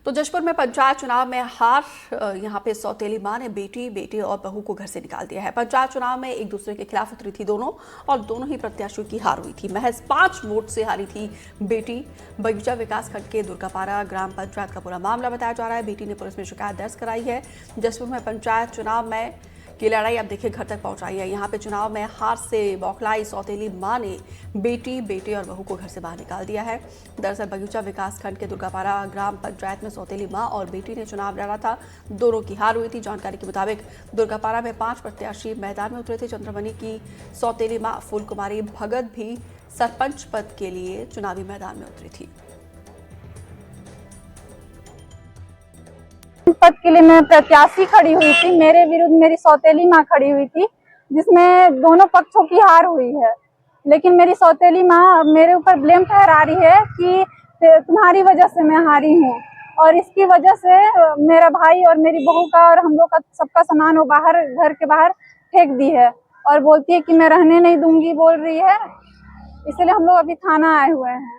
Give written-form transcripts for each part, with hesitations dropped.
तो जशपुर में पंचायत चुनाव में हार, यहाँ पे सौतेली मां ने बेटे और बहू को घर से निकाल दिया है। पंचायत चुनाव में एक दूसरे के खिलाफ उतरी थी दोनों, और दोनों ही प्रत्याशियों की हार हुई थी। महज 5 वोट से हारी थी बेटी। बगीचा विकासखंड के दुर्गापारा ग्राम पंचायत का पूरा मामला बताया जा रहा है। बेटी ने पुलिस में शिकायत दर्ज कराई है। जशपुर में पंचायत चुनाव में की लड़ाई अब देखिए घर तक पहुंचाई है। यहाँ पे चुनाव में हार से बौखलाई सौतेली मां ने बेटे और बहू को घर से बाहर निकाल दिया है। दरअसल बगीचा विकासखंड के दुर्गापारा ग्राम पंचायत में सौतेली मां और बेटी ने चुनाव लड़ा था। दोनों की हार हुई थी। जानकारी के मुताबिक दुर्गापारा में 5 प्रत्याशी मैदान में उतरे थे। चंद्रमणि की सौतेली मां फूल कुमारी भगत भी सरपंच पद के लिए चुनावी मैदान में उतरी थी। पद के लिए मैं प्रत्याशी खड़ी हुई थी। मेरे विरुद्ध मेरी सौतेली माँ खड़ी हुई थी, जिसमें दोनों पक्षों की हार हुई है। लेकिन मेरी सौतेली माँ मेरे ऊपर ब्लेम ठहरा रही है कि तुम्हारी वजह से मैं हारी हूँ, और इसकी वजह से मेरा भाई और मेरी बहू का और हम लोग का सबका सामान वो बाहर घर के बाहर फेंक दी है, और बोलती है कि मैं रहने नहीं दूंगी, बोल रही है। इसलिए हम लोग अभी थाना आए हुए हैं।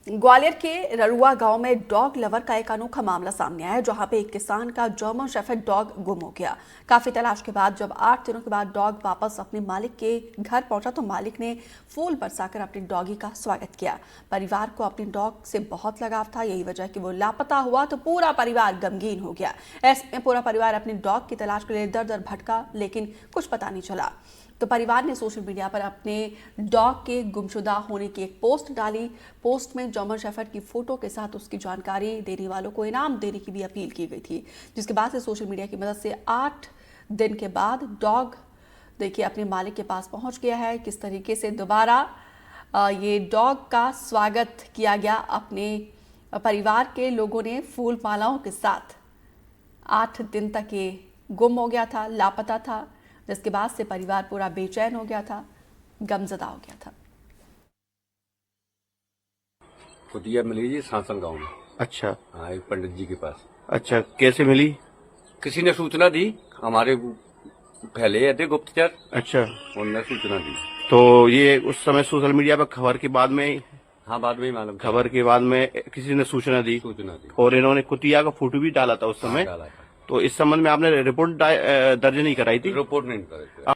ग्वालियर के ररुआ गांव में डॉग लवर का एक अनोखा मामला सामने आया है, जहां पे एक किसान का जर्मन शेफर्ड डॉग गुम हो गया। काफी तलाश के बाद जब 8 दिनों के बाद डॉग वापस अपने मालिक के घर पहुंचा तो मालिक ने फूल बरसाकर अपने डॉगी का स्वागत किया। परिवार को अपने डॉग से बहुत लगाव था। यही वजह कि वो लापता हुआ तो पूरा परिवार गमगीन हो गया। ऐसे में पूरा परिवार अपने डॉग की तलाश के लिए दर दर भटका, लेकिन कुछ पता नहीं चला। तो परिवार ने सोशल मीडिया पर अपने डॉग के गुमशुदा होने की एक पोस्ट डाली। पोस्ट में जर्मन शेफर्ड की फोटो के साथ उसकी जानकारी देने वालों को इनाम देने की भी अपील की गई थी, जिसके बाद से सोशल मीडिया की मदद से 8 दिन के बाद डॉग देखिए अपने मालिक के पास पहुंच गया है। किस तरीके से दोबारा ये डॉग का स्वागत किया गया। अपने परिवार के लोगों ने फूल मालाओं के साथ 8 दिन तक ये गुम हो गया था, लापता था, जिसके बाद से परिवार पूरा बेचैन हो गया था, गमजदा हो गया था। कुटिया मिली जी सांसन गांव में। अच्छा। हाँ, एक पंडित जी के पास। अच्छा, कैसे मिली? किसी ने सूचना दी, हमारे फैले थे गुप्तचर। अच्छा, उन्होंने सूचना दी। तो ये उस समय सोशल मीडिया पर खबर के बाद में? हाँ, बाद में ही मालूम। खबर के बाद में किसी ने सूचना दी। और इन्होंने कुतिया का फोटो भी डाला था उस समय। डाला था। तो इस संबंध में आपने रिपोर्ट दर्ज नहीं कराई थी? रिपोर्ट नहीं कराई।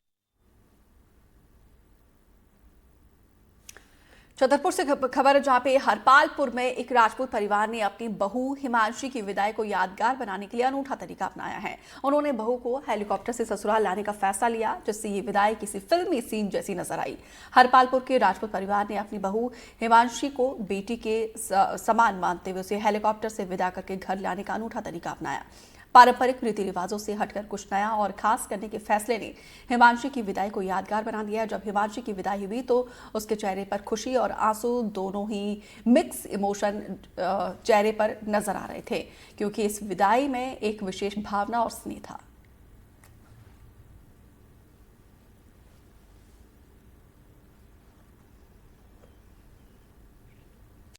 छतरपुर से खबर, जहां पे हरपालपुर में एक राजपूत परिवार ने अपनी बहू हिमांशी की विदाई को यादगार बनाने के लिए अनूठा तरीका अपनाया है। उन्होंने बहू को हेलीकॉप्टर से ससुराल लाने का फैसला लिया, जिससे ये विदाई किसी फिल्मी सीन जैसी नजर आई। हरपालपुर के राजपूत परिवार ने अपनी बहू हिमांशी को बेटी के समान मानते हुए उसे हेलीकॉप्टर से विदा करके घर लाने का अनूठा तरीका अपनाया। पारंपरिक रीति रिवाजों से हटकर कुछ नया और खास करने के फैसले ने हिमांशी की विदाई को यादगार बना दिया। जब हिमांशी की विदाई हुई तो उसके चेहरे पर खुशी और आंसू, दोनों ही मिक्स इमोशन चेहरे पर नजर आ रहे थे, क्योंकि इस विदाई में एक विशेष भावना और स्नेह था।